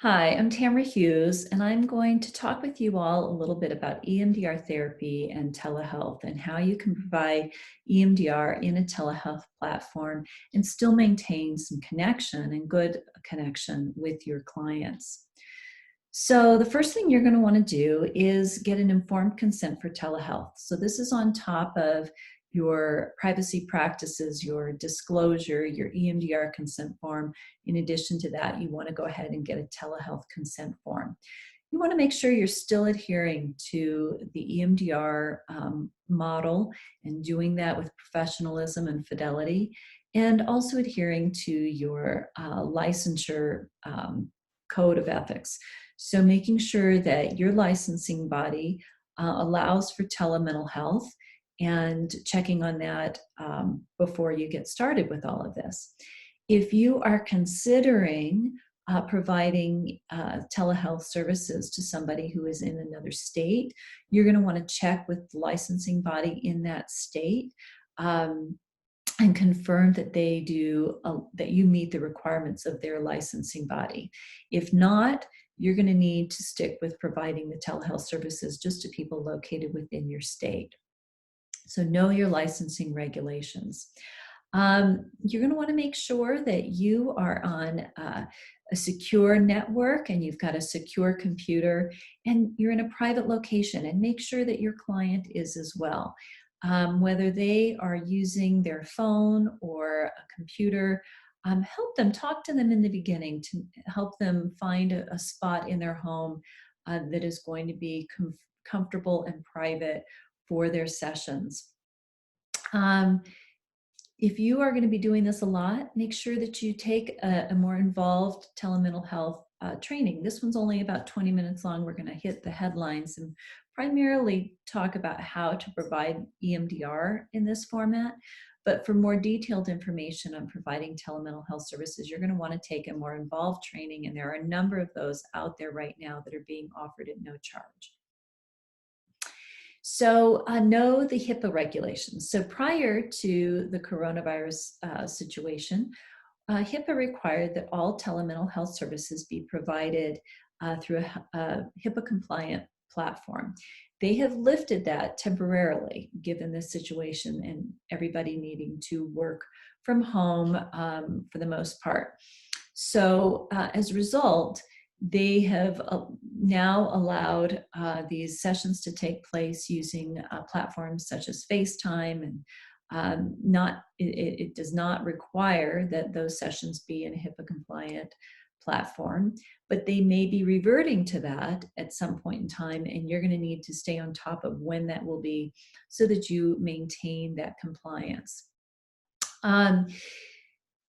Hi, I'm Tamara Hughes, and I'm going to talk with you all a little bit about EMDR therapy and telehealth and how you can provide EMDR in a telehealth platform and still maintain some connection and good connection with your clients. So, the first thing you're going to want to do is get an informed consent for telehealth. So, this is on top of your privacy practices, your disclosure, your EMDR consent form. In addition to that, you want to go ahead and get a telehealth consent form. You want to make sure you're still adhering to the EMDR model and doing that with professionalism and fidelity, and also adhering to your licensure code of ethics. So making sure that your licensing body allows for telemental health and checking on that before you get started with all of this. If you are considering providing telehealth services to somebody who is in another state, you're going to want to check with the licensing body in that state and confirm that they do that you meet the requirements of their licensing body. If not, you're going to need to stick with providing the telehealth services just to people located within your state. So know your licensing regulations. You're going to want to make sure that you are on a secure network and you've got a secure computer and you're in a private location, and make sure that your client is as well. Whether they are using their phone or a computer, help them, talk to them in the beginning to help them find a spot in their home that is going to be comfortable and private for their sessions. If you are going to be doing this a lot, make sure that you take a more involved telemental health training. This one's only about 20 minutes long. We're going to hit the headlines and primarily talk about how to provide EMDR in this format. But for more detailed information on providing telemental health services, you're going to want to take a more involved training, and there are a number of those out there right now that are being offered at no charge. So know the HIPAA regulations. So prior to the coronavirus situation, HIPAA required that all telemental health services be provided through a HIPAA compliant platform. They have lifted that temporarily given this situation and everybody needing to work from home for the most part. So as a result, they have now allowed these sessions to take place using platforms such as FaceTime, and it does not require that those sessions be in a HIPAA compliant platform, but they may be reverting to that at some point in time, and you're going to need to stay on top of when that will be so that you maintain that compliance.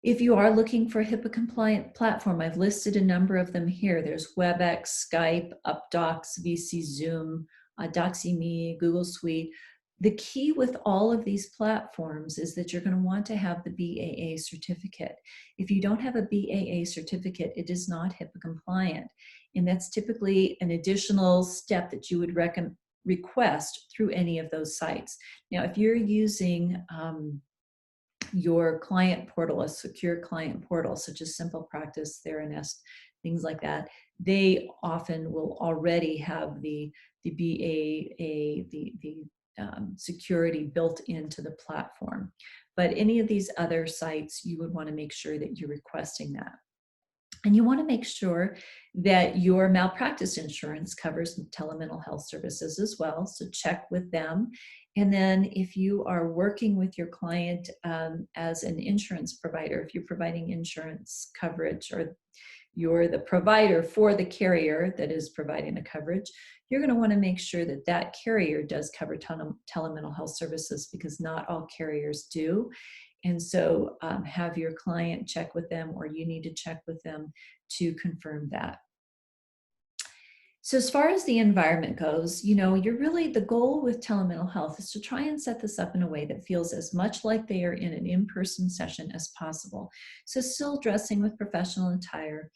If you are looking for a HIPAA compliant platform, I've listed a number of them here. There's WebEx, Skype, UpDocs, VC Zoom, DoxyMe, Google Suite. The key with all of these platforms is that you're going to want to have the BAA certificate. If you don't have a BAA certificate, it is not HIPAA compliant. And that's typically an additional step that you would request through any of those sites. Now, if you're using your client portal, a secure client portal, such as Simple Practice, Theranost, things like that, they often will already have the BAA, the security built into the platform. But any of these other sites, you would want to make sure that you're requesting that. And you want to make sure that your malpractice insurance covers telemental health services as well. So check with them. And then if you are working with your client as an insurance provider, if you're providing insurance coverage or you're the provider for the carrier that is providing the coverage, you're going to want to make sure that that carrier does cover telemental health services, because not all carriers do. And so have your client check with them, or you need to check with them to confirm that. So as far as the environment goes, you're really, the goal with telemental health is to try and set this up in a way that feels as much like they are in an in-person session as possible. So still dressing with professional attire.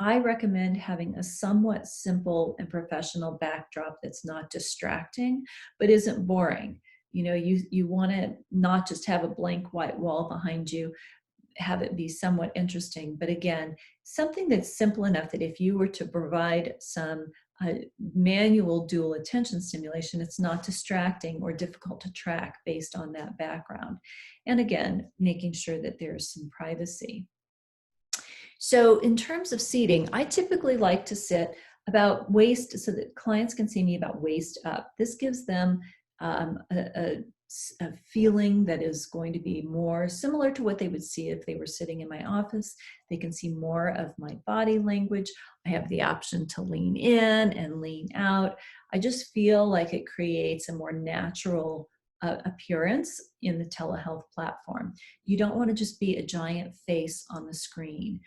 I recommend having a somewhat simple and professional backdrop that's not distracting, but isn't boring. You want to not just have a blank white wall behind you, have it be somewhat interesting, but again, something that's simple enough that if you were to provide some manual dual attention stimulation, it's not distracting or difficult to track based on that background. And again, making sure that there's some privacy. So in terms of seating, I typically like to sit about waist so that clients can see me about waist up. This gives them um, a, a feeling that is going to be more similar to what they would see if they were sitting in my office. They can see more of my body language. I have the option to lean in and lean out. I just feel like it creates a more natural appearance in the telehealth platform. You don't want to just be a giant face on the screen.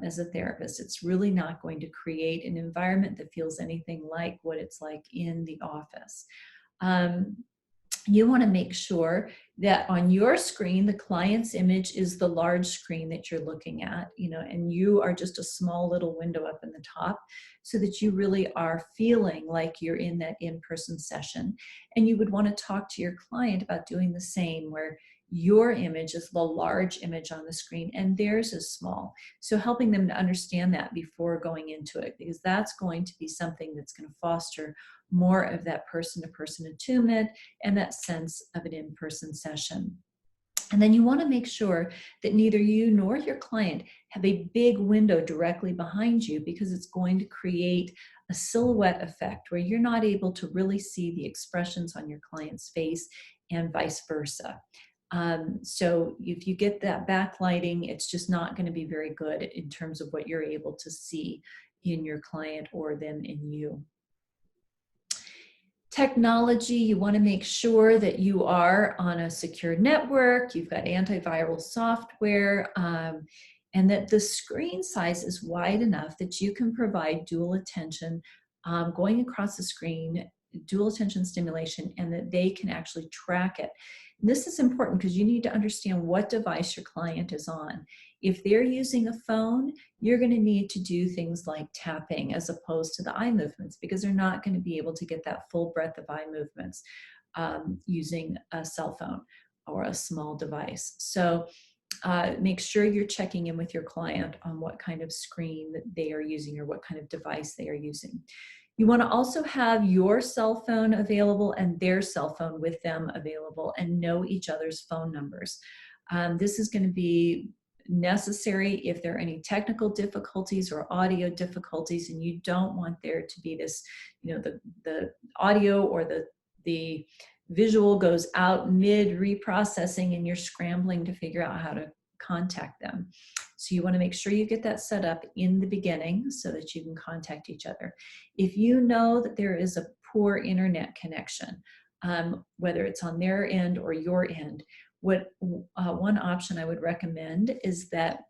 As a therapist, it's really not going to create an environment that feels anything like what it's like in the office. Um, you want to make sure that on your screen, the client's image is the large screen that you're looking at, and you are just a small little window up in the top, so that you really are feeling like you're in that in-person session. And you would want to talk to your client about doing the same, where your image is the large image on the screen and theirs is small. So helping them to understand that before going into it, because that's going to be something that's going to foster more of that person-to-person attunement and that sense of an in-person session. And then you want to make sure that neither you nor your client have a big window directly behind you, because it's going to create a silhouette effect where you're not able to really see the expressions on your client's face and vice versa. So if you get that backlighting, it's just not going to be very good in terms of what you're able to see in your client or them in you. Technology, you want to make sure that you are on a secure network, you've got antiviral software, and that the screen size is wide enough that you can provide dual attention going across the screen, dual attention stimulation, and that they can actually track it. This is important because you need to understand what device your client is on. If they're using a phone, you're going to need to do things like tapping as opposed to the eye movements, because they're not going to be able to get that full breadth of eye movements using a cell phone or a small device. So make sure you're checking in with your client on what kind of screen that they are using or what kind of device they are using. You want to also have your cell phone available and their cell phone with them available, and know each other's phone numbers. This is going to be necessary if there are any technical difficulties or audio difficulties, and you don't want there to be this, the audio or the visual goes out mid reprocessing and you're scrambling to figure out how to contact them. So you want to make sure you get that set up in the beginning so that you can contact each other. If you know that there is a poor internet connection, whether it's on their end or your end, one option I would recommend is that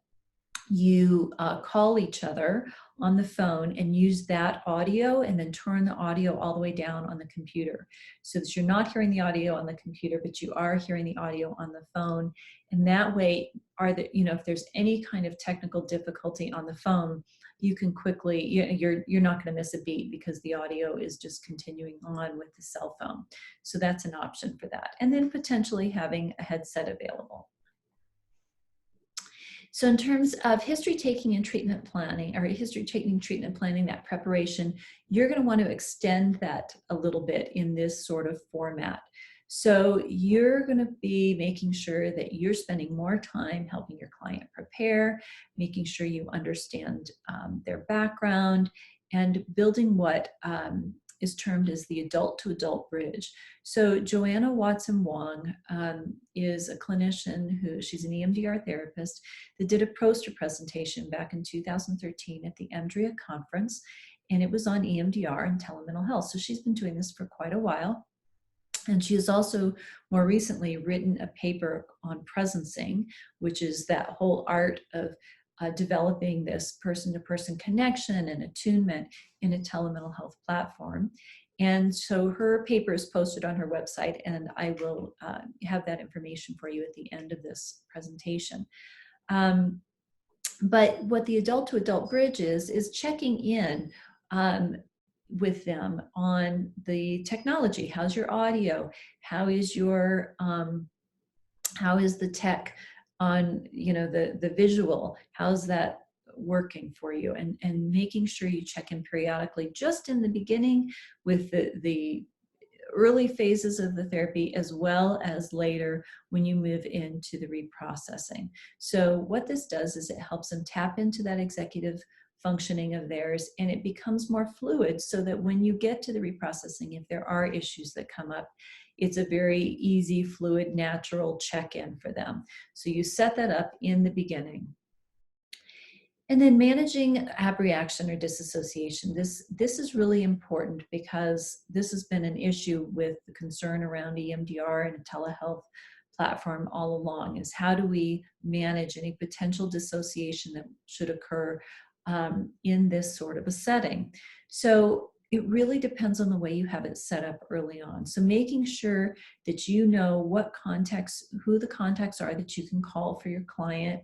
you call each other on the phone and use that audio, and then turn the audio all the way down on the computer, so that you're not hearing the audio on the computer, but you are hearing the audio on the phone. And that way, if there's any kind of technical difficulty on the phone, you can quickly, you're not going to miss a beat, because the audio is just continuing on with the cell phone. So that's an option for that. And then potentially having a headset available. So in terms of history taking and treatment planning, or history taking, treatment planning, that preparation, you're going to want to extend that a little bit in this sort of format. So you're going to be making sure that you're spending more time helping your client prepare, making sure you understand their background, and building what is termed as the adult to adult bridge. So Joanna Watson Wong is a clinician she's an EMDR therapist that did a poster presentation back in 2013 at the EMDRIA conference, and it was on EMDR and telemental health. So she's been doing this for quite a while. And she has also more recently written a paper on presencing, which is that whole art of developing this person-to-person connection and attunement in a telemental health platform. And so her paper is posted on her website, and I will have that information for you at the end of this presentation. But what the adult to adult bridge is checking in with them on the technology. How's your audio? How is how is the tech on, the visual? How's that working for you, and making sure you check in periodically just in the beginning with the early phases of the therapy, as well as later when you move into the reprocessing. So what this does is it helps them tap into that executive functioning of theirs, and it becomes more fluid, so that when you get to the reprocessing, if there are issues that come up, it's a very easy, fluid, natural check-in for them. So you set that up in the beginning. And then managing abreaction or disassociation. This is really important, because this has been an issue with the concern around EMDR and a telehealth platform all along, is how do we manage any potential dissociation that should occur in this sort of a setting. So it really depends on the way you have it set up early on. So making sure that you know what contacts, who the contacts are that you can call for your client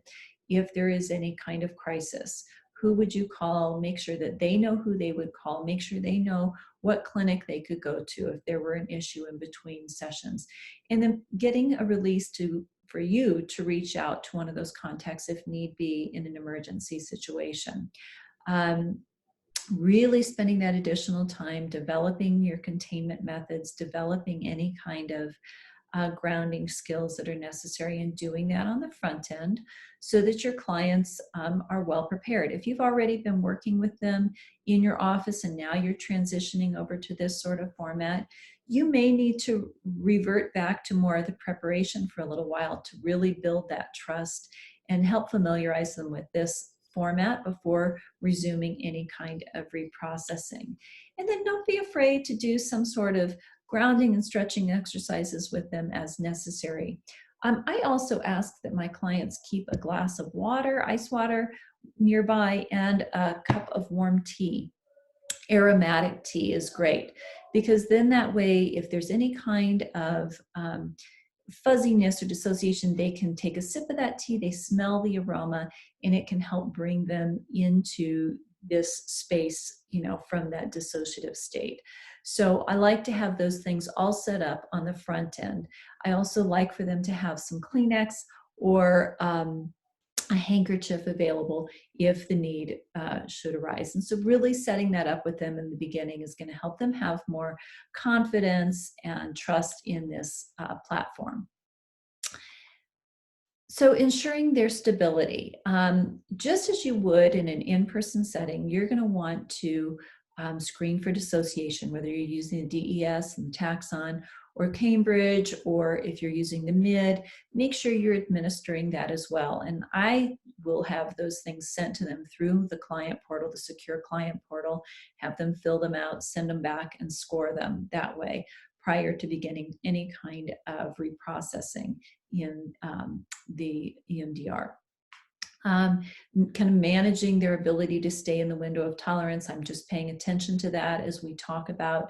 if there is any kind of crisis. Who would you call? Make sure that they know who they would call. Make sure they know what clinic they could go to if there were an issue in between sessions. And then getting a release for you to reach out to one of those contacts if need be in an emergency situation. Really spending that additional time developing your containment methods, developing any kind of grounding skills that are necessary, and doing that on the front end so that your clients are well prepared. If you've already been working with them in your office and now you're transitioning over to this sort of format, you may need to revert back to more of the preparation for a little while to really build that trust and help familiarize them with this format before resuming any kind of reprocessing. And then don't be afraid to do some sort of grounding and stretching exercises with them as necessary. I also ask that my clients keep a glass of water, ice water, nearby, and a cup of warm tea. Aromatic tea is great, because then that way, if there's any kind of fuzziness or dissociation, they can take a sip of that tea, they smell the aroma, and it can help bring them into this space, from that dissociative state. So I like to have those things all set up on the front end. I also like for them to have some Kleenex or a handkerchief available if the need should arise. And so really setting that up with them in the beginning is going to help them have more confidence and trust in this platform. So ensuring their stability, just as you would in an in-person setting, you're going to want to screen for dissociation, whether you're using the DES and the Taxon or Cambridge, or if you're using the MID, make sure you're administering that as well. And I will have those things sent to them through the client portal, the secure client portal, have them fill them out, send them back, and score them that way prior to beginning any kind of reprocessing in the EMDR. Kind of managing their ability to stay in the window of tolerance. I'm just paying attention to that as we talk about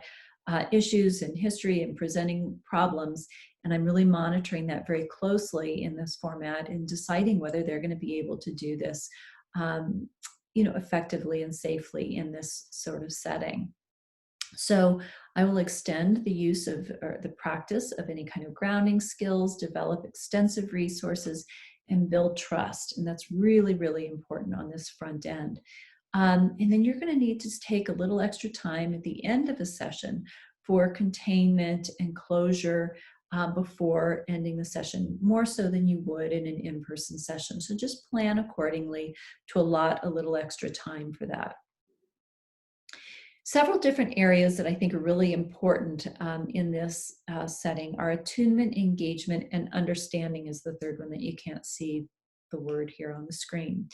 issues and history and presenting problems. And I'm really monitoring that very closely in this format and deciding whether they're going to be able to do this, effectively and safely in this sort of setting. So I will extend the use of, or the practice of, any kind of grounding skills, develop extensive resources, and build trust. And that's really, really important on this front end. And then you're going to need to take a little extra time at the end of a session for containment and closure before ending the session, more so than you would in an in-person session. So just plan accordingly to allot a little extra time for that. Several different areas that I think are really important in this setting are attunement, engagement, and understanding is the third one that you can't see the word here on the screen.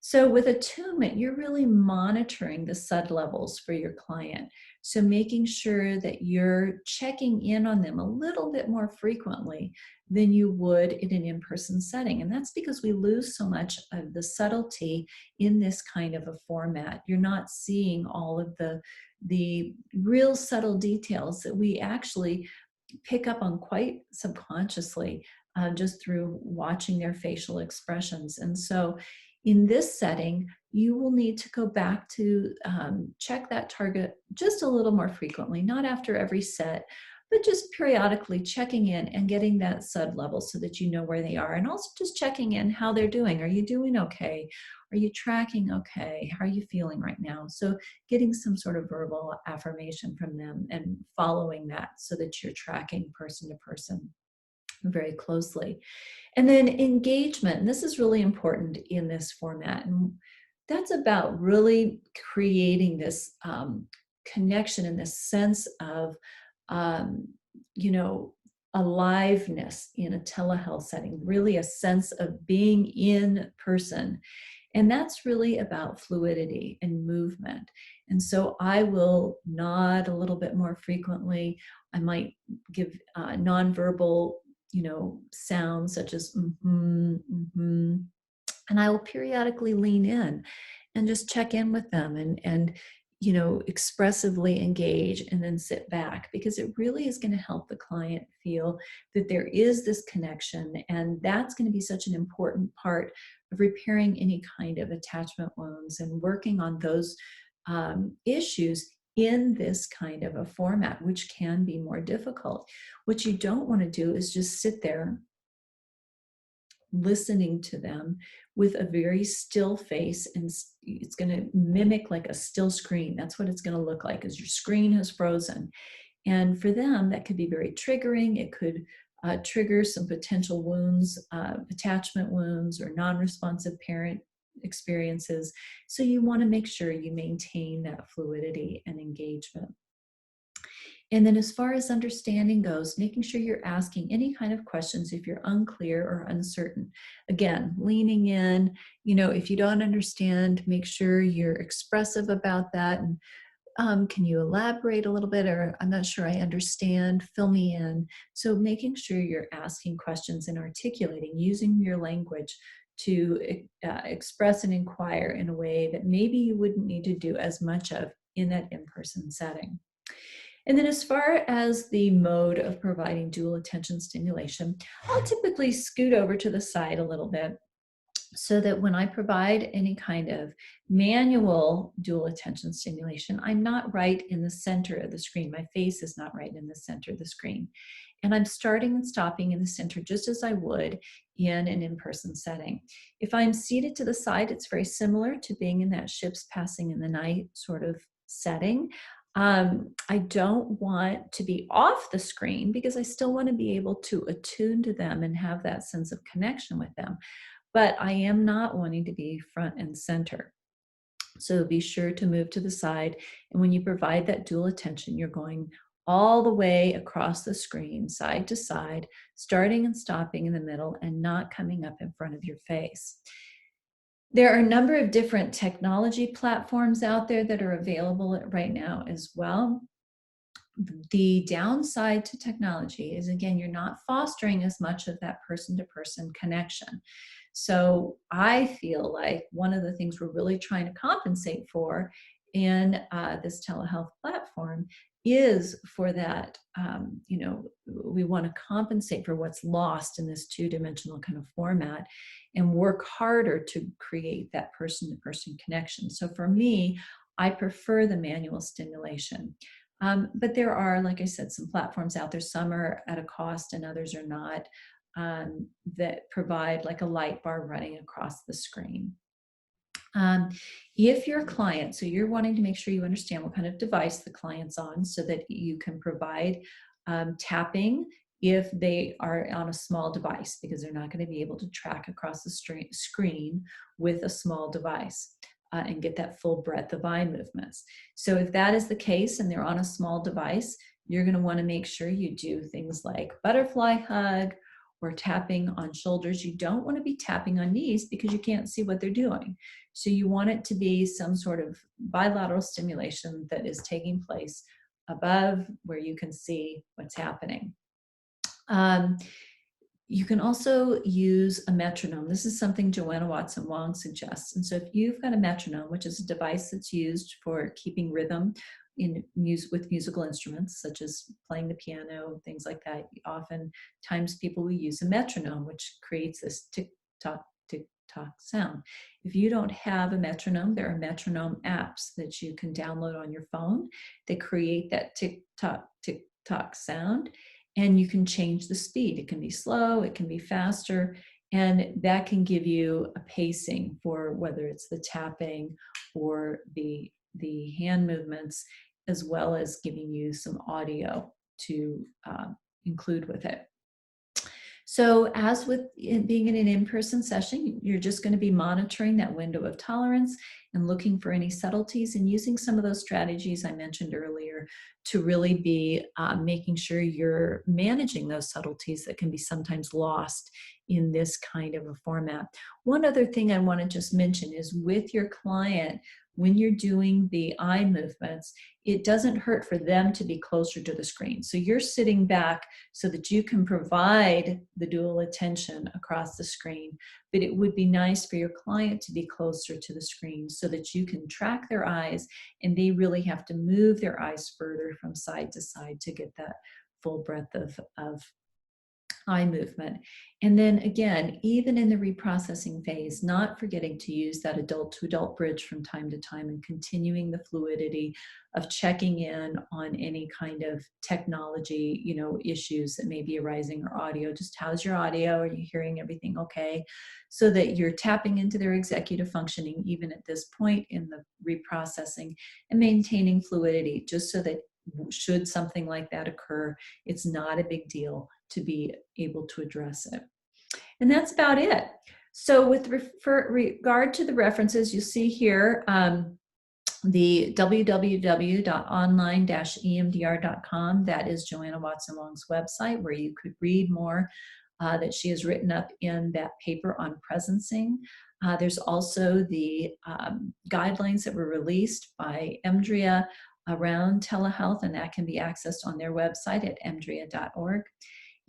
So with attunement, you're really monitoring the SUD levels for your client. So making sure that you're checking in on them a little bit more frequently than you would in an in-person setting. And that's because we lose so much of the subtlety in this kind of a format. You're not seeing all of the real subtle details that we actually pick up on quite subconsciously just through watching their facial expressions. And so in this setting, you will need to go back to check that target just a little more frequently, not after every set, but just periodically checking in and getting that sub level so that you know where they are. And also just checking in how they're doing. Are you doing okay? Are you tracking okay? How are you feeling right now? So getting some sort of verbal affirmation from them and following that so that you're tracking person to person very closely. And then engagement, and this is really important in this format. And that's about really creating this connection and this sense of, um, you know, aliveness in a telehealth setting, really a sense of being in person. And that's really about fluidity and movement. And so I will nod a little bit more frequently. I might give nonverbal, sounds such as mm-hmm, mm-hmm. And I will periodically lean in and just check in with them and expressively engage and then sit back, because it really is going to help the client feel that there is this connection. And that's going to be such an important part of repairing any kind of attachment wounds and working on those issues in this kind of a format, which can be more difficult. What you don't want to do is just sit there listening to them with a very still face, and it's going to mimic like a still screen. That's what it's going to look like, as your screen has frozen. And for them, that could be very triggering. It could trigger some potential wounds, attachment wounds, or non-responsive parent experiences. So you want to make sure you maintain that fluidity and engagement. And then as far as understanding goes, making sure you're asking any kind of questions if you're unclear or uncertain. Again, leaning in, if you don't understand, make sure you're expressive about that. And can you elaborate a little bit? Or I'm not sure I understand, fill me in. So making sure you're asking questions and articulating, using your language to express and inquire in a way that maybe you wouldn't need to do as much of in that in-person setting. And then as far as the mode of providing dual attention stimulation, I'll typically scoot over to the side a little bit so that when I provide any kind of manual dual attention stimulation, I'm not right in the center of the screen. My face is not right in the center of the screen. And I'm starting and stopping in the center just as I would in an in-person setting. If I'm seated to the side, it's very similar to being in that ships passing in the night sort of setting. I don't want to be off the screen because I still want to be able to attune to them and have that sense of connection with them. But I am not wanting to be front and center. So be sure to move to the side. And when you provide that dual attention, you're going all the way across the screen, side to side, starting and stopping in the middle and not coming up in front of your face. There are a number of different technology platforms out there that are available right now as well. The downside to technology is, again, you're not fostering as much of that person-to-person connection. So I feel like one of the things we're really trying to compensate for in this telehealth platform is for that, we want to compensate for what's lost in this two-dimensional kind of format and work harder to create that person-to-person connection. So for me, I prefer the manual stimulation. But there are, like I said, some platforms out there. Some are at a cost and others are not, that provide like a light bar running across the screen. If your client, so you're wanting to make sure you understand what kind of device the client's on so that you can provide tapping if they are on a small device, because they're not going to be able to track across the screen with a small device. And get that full breadth of eye movements. So if that is the case and they're on a small device, you're going to want to make sure you do things like butterfly hug or tapping on shoulders. You don't want to be tapping on knees because you can't see what they're doing. So you want it to be some sort of bilateral stimulation that is taking place above where you can see what's happening. You can also use a metronome. This is something Joanna Watson-Wong suggests. And so if you've got a metronome, which is a device that's used for keeping rhythm with musical instruments, such as playing the piano, things like that, oftentimes people will use a metronome, which creates this tick-tock, tick-tock sound. If you don't have a metronome, there are metronome apps that you can download on your phone that create that tick-tock, tick talk sound, and you can change the speed. It can be slow, it can be faster, and that can give you a pacing for whether it's the tapping or the hand movements, as well as giving you some audio to include with it. So as with being in an in-person session, you're just going to be monitoring that window of tolerance and looking for any subtleties and using some of those strategies I mentioned earlier to really be making sure you're managing those subtleties that can be sometimes lost in this kind of a format. One other thing I want to just mention is with your client, when you're doing the eye movements, it doesn't hurt for them to be closer to the screen. So you're sitting back so that you can provide the dual attention across the screen. But it would be nice for your client to be closer to the screen so that you can track their eyes, and they really have to move their eyes further from side to side to get that full breadth of eye movement. And then again, even in the reprocessing phase, not forgetting to use that adult to adult bridge from time to time and continuing the fluidity of checking in on any kind of technology, issues that may be arising, or audio. Just how's your audio? Are you hearing everything okay? So that you're tapping into their executive functioning even at this point in the reprocessing, and maintaining fluidity just so that should something like that occur, it's not a big deal to be able to address it. And that's about it. So with regard to the references, you see here the www.online-emdr.com. That is Joanna Watson Wong's website, where you could read more that she has written up in that paper on presencing. There's also the guidelines that were released by EMDRIA around telehealth, and that can be accessed on their website at emdria.org.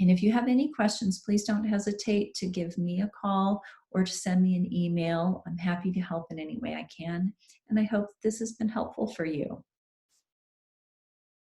And if you have any questions, please don't hesitate to give me a call or to send me an email. I'm happy to help in any way I can. And I hope this has been helpful for you.